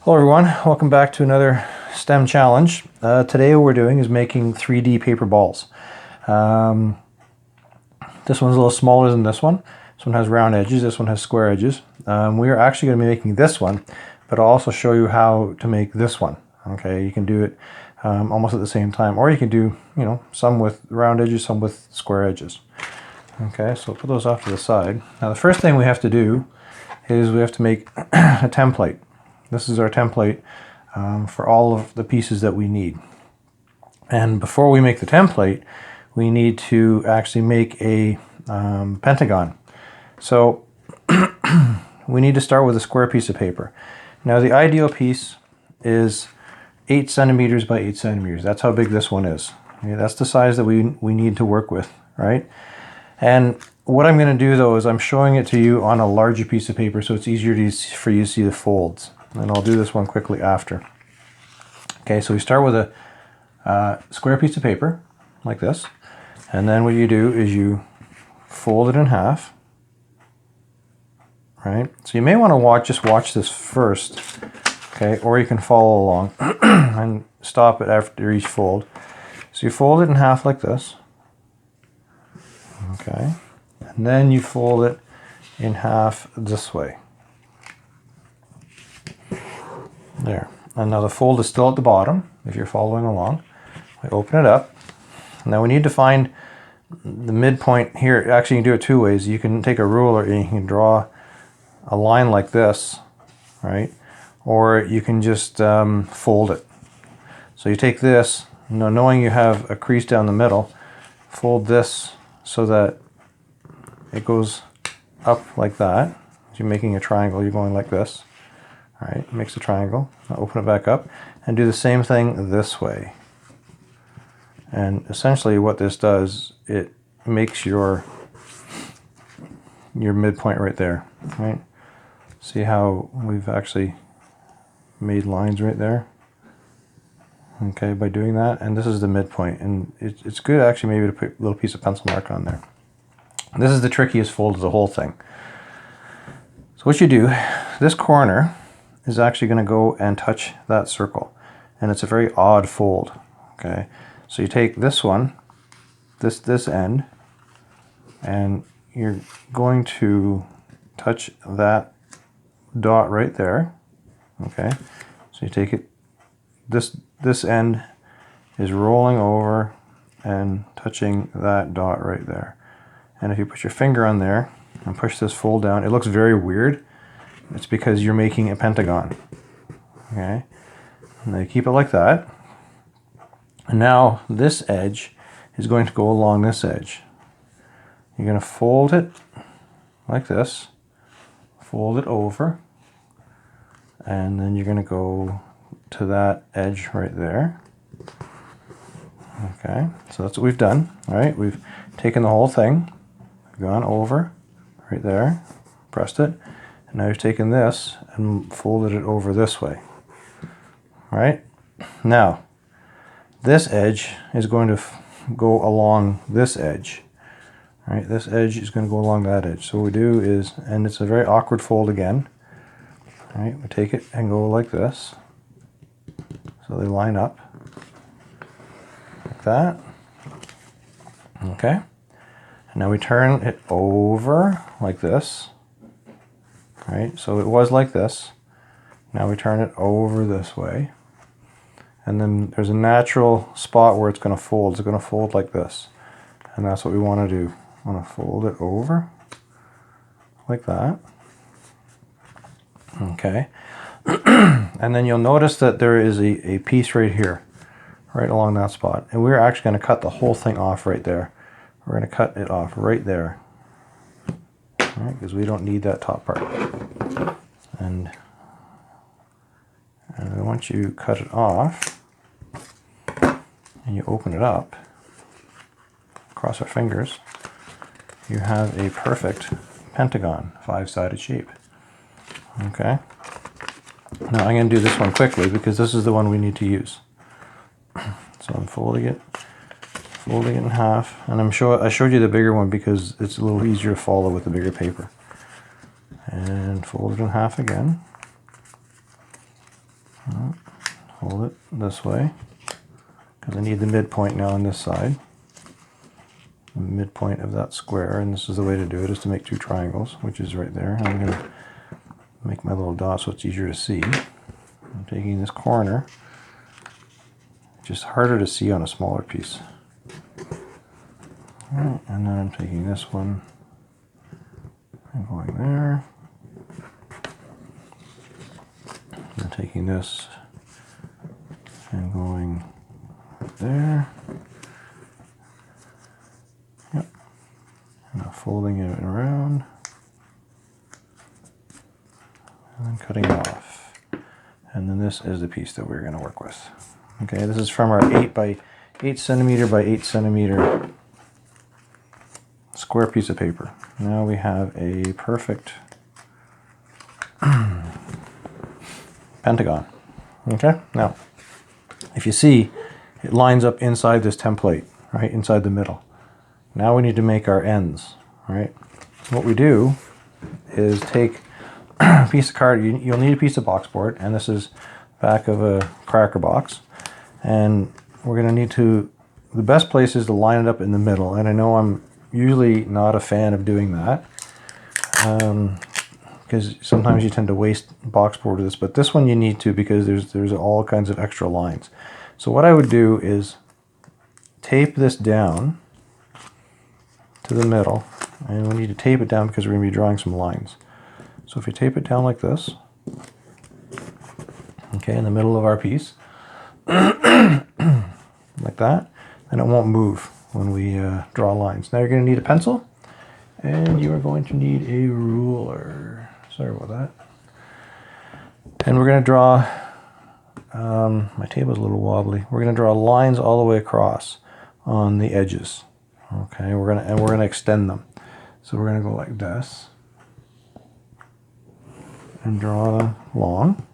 Hello everyone, welcome back to another STEM challenge. Today what we're doing is making 3D paper balls. This one's a little smaller than this one. This one has round edges, this one has square edges. We are actually going to be making this one, but I'll also show you how to make this one. Okay, you can do it almost at the same time, or you can do, some with round edges, some with square edges. Okay, so put those off to the side. Now the first thing we have to do is we have to make a template. This is our template for all of the pieces that we need. And before we make the template, we need to actually make a pentagon. So we need to start with a square piece of paper. Now the ideal piece is 8 centimeters by 8 centimeters. That's how big this one is. Okay, that's the size that we need to work with, right? And what I'm going to do though is I'm showing it to you on a larger piece of paper so it's easier for you to see the folds. And I'll do this one quickly after. Okay, so we start with a square piece of paper, like this. And then what you do is you fold it in half. Right? So you may want to just watch this first. Okay, or you can follow along and stop it after each fold. So you fold it in half like this. Okay. And then you fold it in half this way. There. And now the fold is still at the bottom, if you're following along. We open it up. Now we need to find the midpoint here. Actually, you can do it two ways. You can take a ruler and you can draw a line like this, right? Or you can just fold it. So you take this, knowing you have a crease down the middle, fold this so that it goes up like that. As you're making a triangle, you're going like this. All right, makes a triangle. Now open it back up and do the same thing this way. And essentially what this does, it makes your midpoint right there, right? See how we've actually made lines right there? Okay, by doing that, and this is the midpoint, and it's good actually maybe to put a little piece of pencil mark on there. This is the trickiest fold of the whole thing. So what you do, this corner is actually going to go and touch that circle, and it's a very odd fold. Okay, so you take this one, this end, and you're going to touch that dot right there. Okay, so you take it, this end is rolling over and touching that dot right there. And if you put your finger on there and push this fold down, it looks very weird. It's because you're making a pentagon. Okay, and then you keep it like that. And now this edge is going to go along this edge. You're going to fold it like this, fold it over, and then you're going to go to that edge right there. Okay, so that's what we've done. All right, we've taken the whole thing, gone over right there, pressed it, and now we've taken this and folded it over this way. All right, now this edge is going to go along this edge. All right, this edge is going to go along that edge. So what we do is, and it's a very awkward fold again. All right, we take it and go like this. So they line up like that. Okay, and now we turn it over like this. Right, so it was like this. Now we turn it over this way. And then there's a natural spot where it's going to fold. It's going to fold like this. And that's what we want to do. We want to fold it over like that. Okay. And then you'll notice that there is a piece right here, right along that spot. And we're actually going to cut the whole thing off right there. We're going to cut it off right there. Right, because we don't need that top part. And once you cut it off and you open it up, cross our fingers, you have a perfect pentagon, 5-sided shape. Okay. Now I'm going to do this one quickly because this is the one we need to use. So I'm folding it in half, and I showed you the bigger one because it's a little easier to follow with the bigger paper. And fold it in half again. fold it this way, because I need the midpoint now on this side. The midpoint of that square, and this is the way to do it, is to make two triangles, which is right there. I'm going to make my little dot so it's easier to see. I'm taking this corner, just harder to see on a smaller piece. All right, and then I'm taking this one and going there. I'm taking this and going there. Yep. And now folding it around and then cutting it off. And then this is the piece that we're going to work with. Okay, this is from our 8 by 8 centimeter by 8 centimeter square piece of paper. Now we have a perfect pentagon. Okay, now if you see, it lines up inside this template, right, inside the middle. Now we need to make our ends, right? What we do is take a piece of card. You'll need a piece of box board, and this is back of a cracker box. And we're going to need to, the best place is to line it up in the middle. And I know I'm usually not a fan of doing that, because sometimes you tend to waste box board with this, but this one you need to, because there's all kinds of extra lines. So what I would do is tape this down to the middle, and we need to tape it down because we're going to be drawing some lines. So if you tape it down like this, okay, in the middle of our piece, like that, then it won't move when we draw lines. Now you're going to need a pencil, and you are going to need a ruler. Sorry about that. And we're going to draw, my table's a little wobbly. We're going to draw lines all the way across on the edges. Okay, we're going to extend them. So we're going to go like this and draw them long.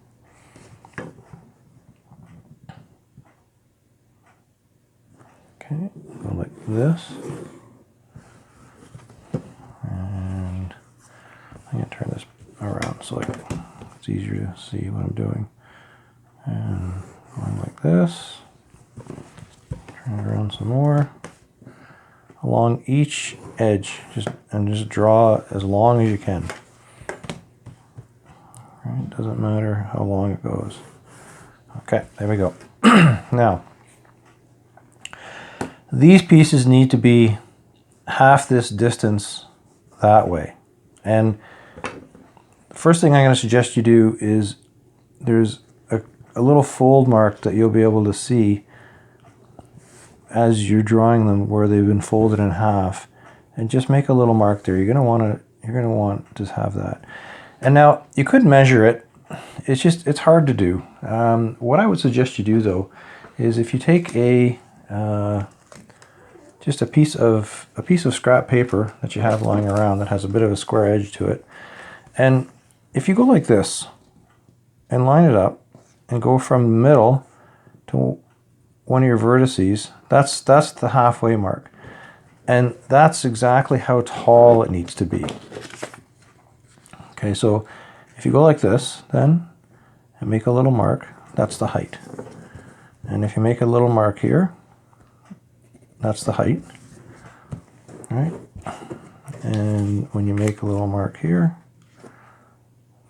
Okay, go like this. And I'm going to turn this around so it's easier to see what I'm doing. And going like this. Turn it around some more. Along each edge, just draw as long as you can. Right, doesn't matter how long it goes. Okay, there we go. Now, these pieces need to be half this distance that way. And the first thing I'm going to suggest you do is there's a little fold mark that you'll be able to see as you're drawing them where they've been folded in half, and just make a little mark there. You're going to want to have that. And now you could measure it. It's hard to do. What I would suggest you do though is if you take just a piece of scrap paper that you have lying around that has a bit of a square edge to it, and if you go like this and line it up and go from the middle to one of your vertices, that's the halfway mark, and that's exactly how tall it needs to be. Okay, so if you go like this then and make a little mark, that's the height. And if you make a little mark here, that's the height. All right, and when you make a little mark here,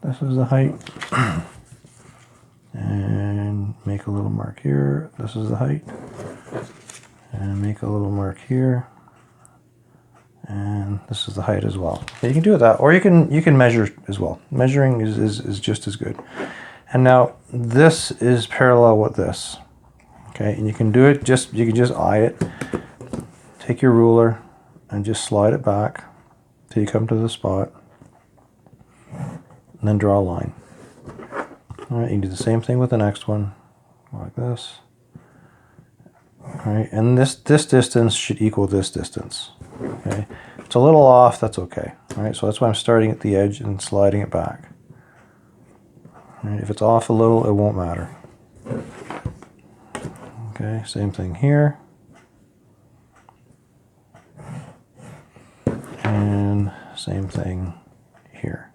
this is the height. And make a little mark here, this is the height. And make a little mark here, and this is the height as well. So you can do it that, or you can measure as well. Measuring is just as good. And now this is parallel with this. Okay, and you can do it you can just eye it. Take your ruler and just slide it back till you come to the spot, and then draw a line. All right, you can do the same thing with the next one, like this. All right, and this distance should equal this distance. Okay, if it's a little off, that's okay. All right, so that's why I'm starting at the edge and sliding it back. All right, if it's off a little, it won't matter. Okay, same thing here. And same thing here.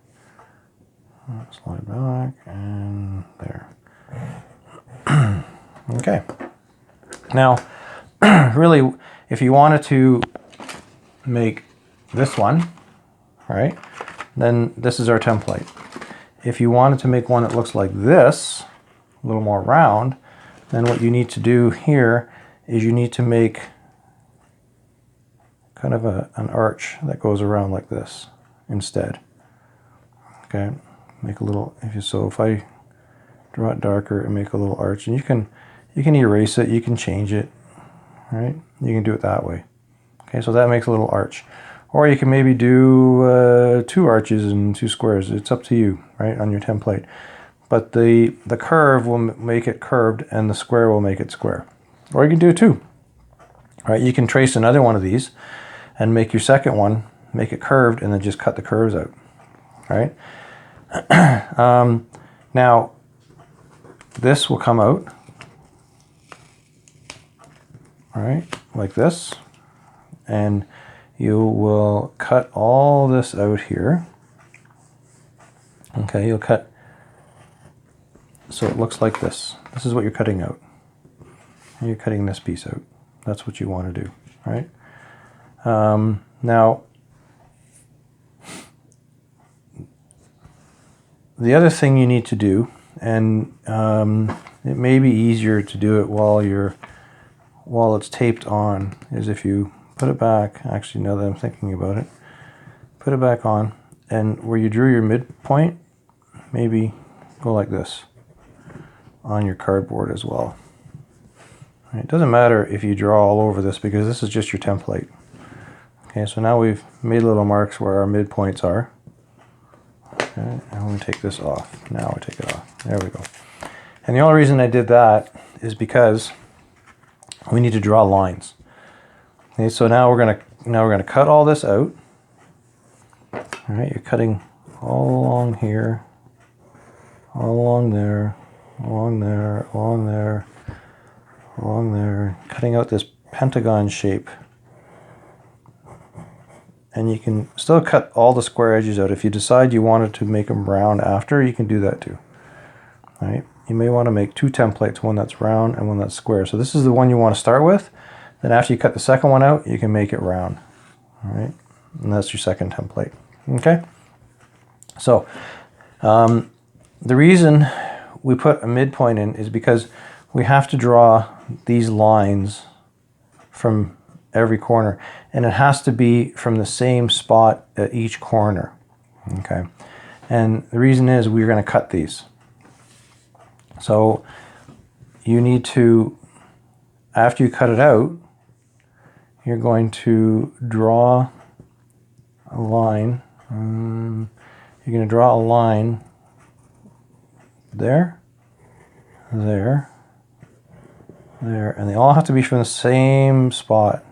Slide back and there. Okay. Now, really, if you wanted to make this one, right, then this is our template. If you wanted to make one that looks like this, a little more round, then what you need to do here is you need to make kind of an arch that goes around like this instead. Okay, make a little, if I draw it darker and make a little arch, and you can erase it, you can change it, right? You can do it that way. Okay, so that makes a little arch. Or you can maybe do 2 arches and 2 squares. It's up to you, right, on your template. But the curve will make it curved and the square will make it square. Or you can do 2. Right, you can trace another one of these and make your second one, make it curved, and then just cut the curves out. Right? Now, this will come out, right, like this, and you will cut all this out here. Okay, you'll cut so it looks like this. This is what you're cutting out. And you're cutting this piece out. That's what you want to do, right? Now, the other thing you need to do, and it may be easier to do it while it's taped on, is if you put it back. Actually, now that I'm thinking about it, put it back on, and where you drew your midpoint, maybe go like this on your cardboard as well. It doesn't matter if you draw all over this because this is just your template. Okay, so now we've made little marks where our midpoints are. Okay, I'm going to take this off. Now I take it off. There we go. And the only reason I did that is because we need to draw lines. Okay, so now we're gonna cut all this out. All right, you're cutting all along here, all along there, along there, along there, along there, cutting out this pentagon shape. And you can still cut all the square edges out. If you decide you wanted to make them round after, you can do that too. All right, you may want to make 2 templates, one that's round and one that's square. So this is the one you want to start with. Then after you cut the second one out, you can make it round. All right, and that's your second template. Okay. So the reason we put a midpoint in is because we have to draw these lines from every corner, and it has to be from the same spot at each corner. Okay, and the reason is we're going to cut these. So you need to, after you cut it out, you're going to draw a line. You're going to draw a line there, there, there, and they all have to be from the same spot.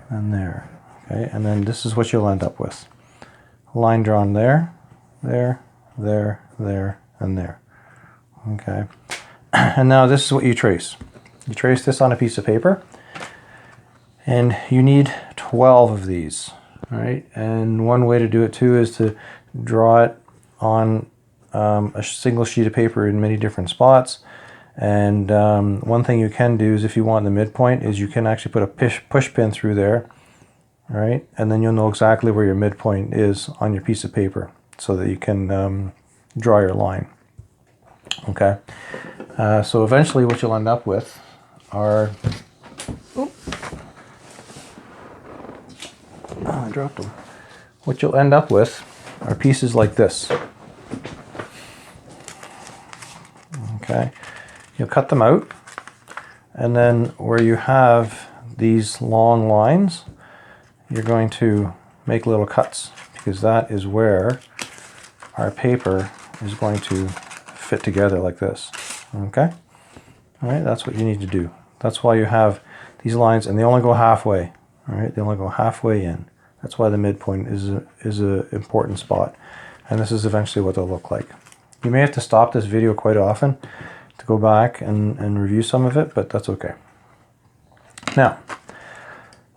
And there. Okay, and then this is what you'll end up with. A line drawn there, there, there, there, and there. Okay. And now this is what you trace. You trace this on a piece of paper, and you need 12 of these. All right, and one way to do it too is to draw it on a single sheet of paper in many different spots. And one thing you can do is, if you want the midpoint, is you can actually put a push pin through there, right? And then you'll know exactly where your midpoint is on your piece of paper, so that you can draw your line. Okay. So eventually, what you'll end up with are. I dropped them. What you'll end up with are pieces like this. Okay. You'll cut them out, and then where you have these long lines, you're going to make little cuts, because that is where our paper is going to fit together like this. Okay? All right, that's what you need to do. That's why you have these lines, and they only go halfway. All right, they only go halfway in. That's why the midpoint is a important spot, and this is eventually what they'll look like. You may have to stop this video quite often to go back and review some of it, but that's okay. Now,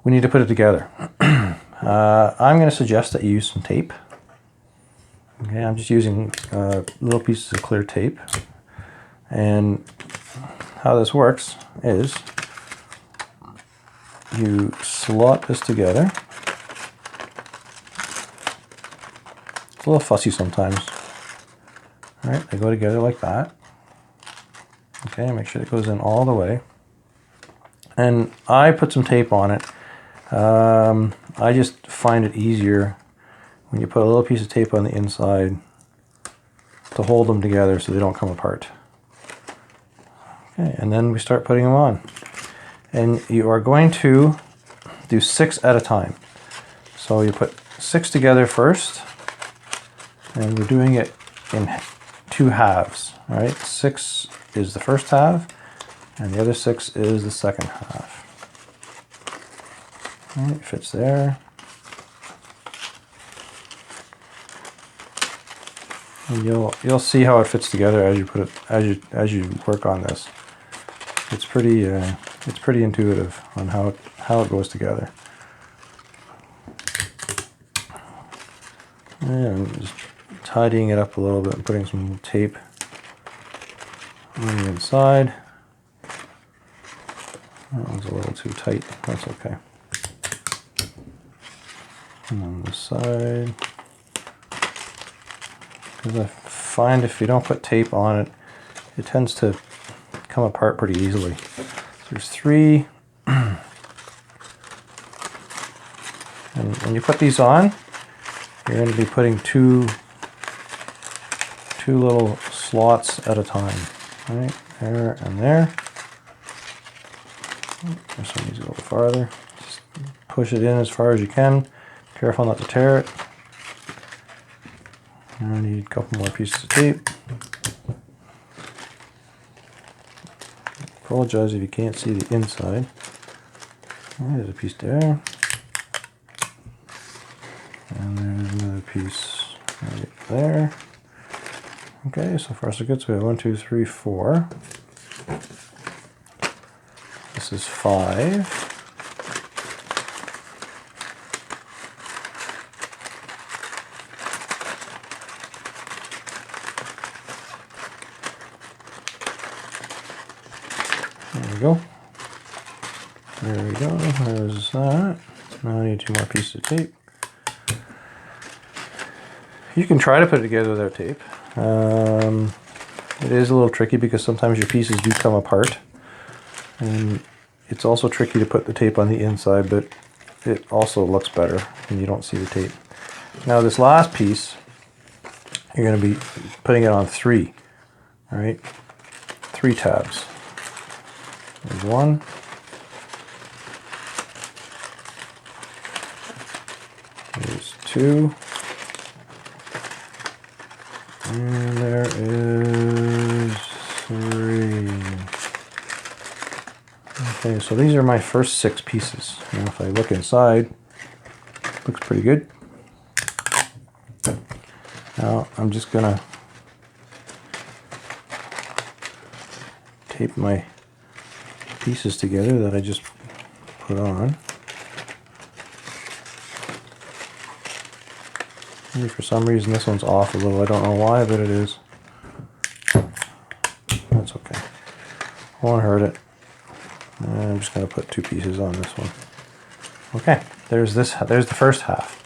we need to put it together. I'm going to suggest that you use some tape. Okay, I'm just using little pieces of clear tape, and how this works is you slot this together. It's a little fussy sometimes. All right, they go together like that. Okay, make sure it goes in all the way. And I put some tape on it. I just find it easier when you put a little piece of tape on the inside to hold them together so they don't come apart. Okay, and then we start putting them on. And you are going to do 6 at a time. So you put 6 together first, and we're doing it in 2 halves. All right, 6 is the first half, and the other 6 is the second half. All right, fits there. And you'll see how it fits together as you put it as you work on this. It's pretty intuitive on how it goes together. And just tidying it up a little bit and putting some tape on the inside. That one's a little too tight. That's okay. And on this side, because I find if you don't put tape on it, it tends to come apart pretty easily. So there's 3. And when you put these on, you're going to be putting two little slots at a time. All right, there and there. This one needs a little farther. Just push it in as far as you can. Careful not to tear it. Now I need a couple more pieces of tape. Apologize if you can't see the inside. There's a piece there. And there's another piece right there. Okay, so far so good. So we have 1, 2, 3, 4. This is 5. There we go. There we go. There's that. Now I need 2 more pieces of tape. You can try to put it together without tape. It is a little tricky because sometimes your pieces do come apart. And it's also tricky to put the tape on the inside, but it also looks better when you don't see the tape. Now this last piece, you're going to be putting it on 3. All right, 3 tabs. There's 1. There's 2. And there is 3. Okay, so these are my first 6 pieces. Now if I look inside, looks pretty good. Now I'm just gonna tape my pieces together that I just put on. Maybe for some reason this one's off a little. I don't know why, but it is. That's okay. Won't hurt it. And I'm just going to put 2 pieces on this one. Okay, there's this. There's the first half,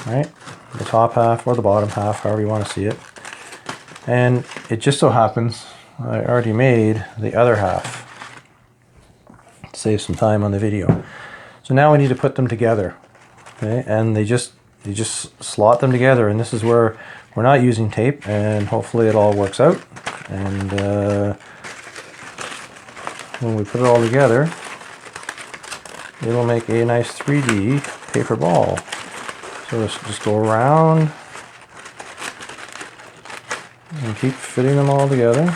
right? The top half or the bottom half, however you want to see it. And it just so happens I already made the other half. To save some time on the video. So now we need to put them together. Okay, and you just slot them together, and this is where we're not using tape, and hopefully it all works out. And when we put it all together, it'll make a nice 3D paper ball. So let's just go around and keep fitting them all together.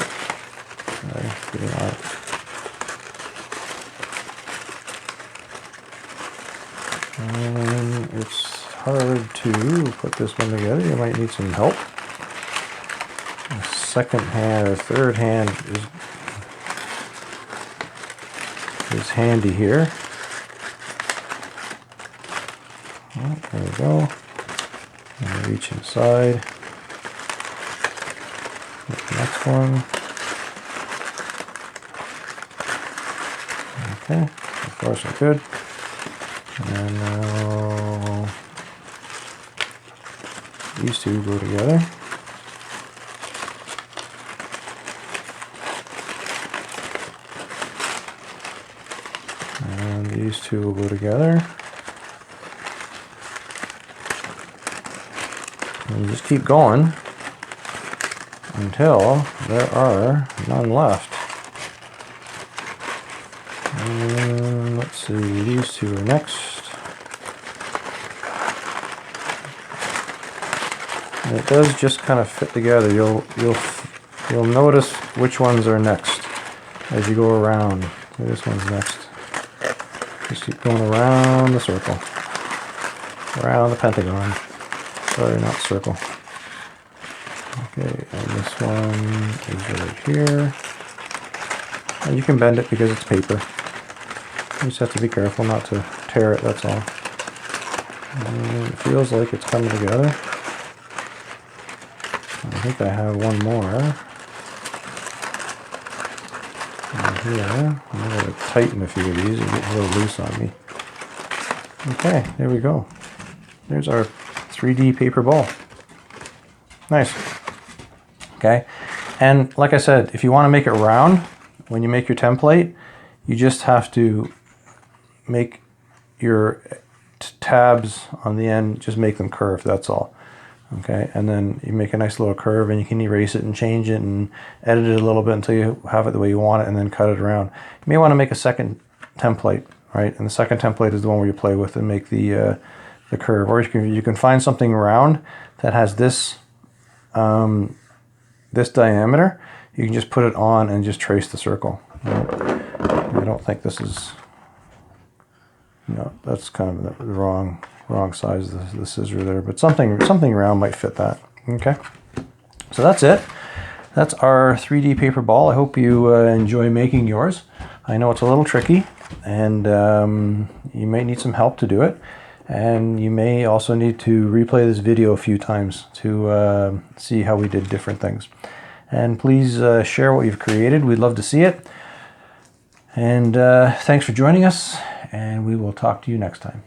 And it's hard to put this one together. You might need some help. A second hand or third hand is handy here. Oh, there we go. And reach inside. Get the next one. Okay, of course I could. And now these two go together. And these two will go together. And just keep going until there are none left. And let's see, these two are next. And it does just kind of fit together. You'll notice which ones are next as you go around. So this one's next. Just keep going around the circle, around the pentagon. Sorry, not circle. Okay, and this one is right here. And you can bend it because it's paper. You just have to be careful not to tear it, that's all. And it feels like it's coming together. I think I have one more. And here, I'm going to tighten a few of these and get a little loose on me. Okay, there we go. There's our 3D paper ball. Nice. Okay, and like I said, if you want to make it round, when you make your template, you just have to make your tabs on the end, just make them curved, that's all. Okay, and then you make a nice little curve and you can erase it and change it and edit it a little bit until you have it the way you want it and then cut it around. You may want to make a second template, right? And the second template is the one where you play with and make the curve. Or you can find something round that has this this diameter. You can just put it on and just trace the circle. I don't think this is, no, that's kind of the wrong size of the scissor there, but something round might fit that. Okay, so that's it. That's our 3D paper ball. I hope you enjoy making yours. I know it's a little tricky, and you may need some help to do it. And you may also need to replay this video a few times to see how we did different things. And please share what you've created. We'd love to see it. And thanks for joining us, and we will talk to you next time.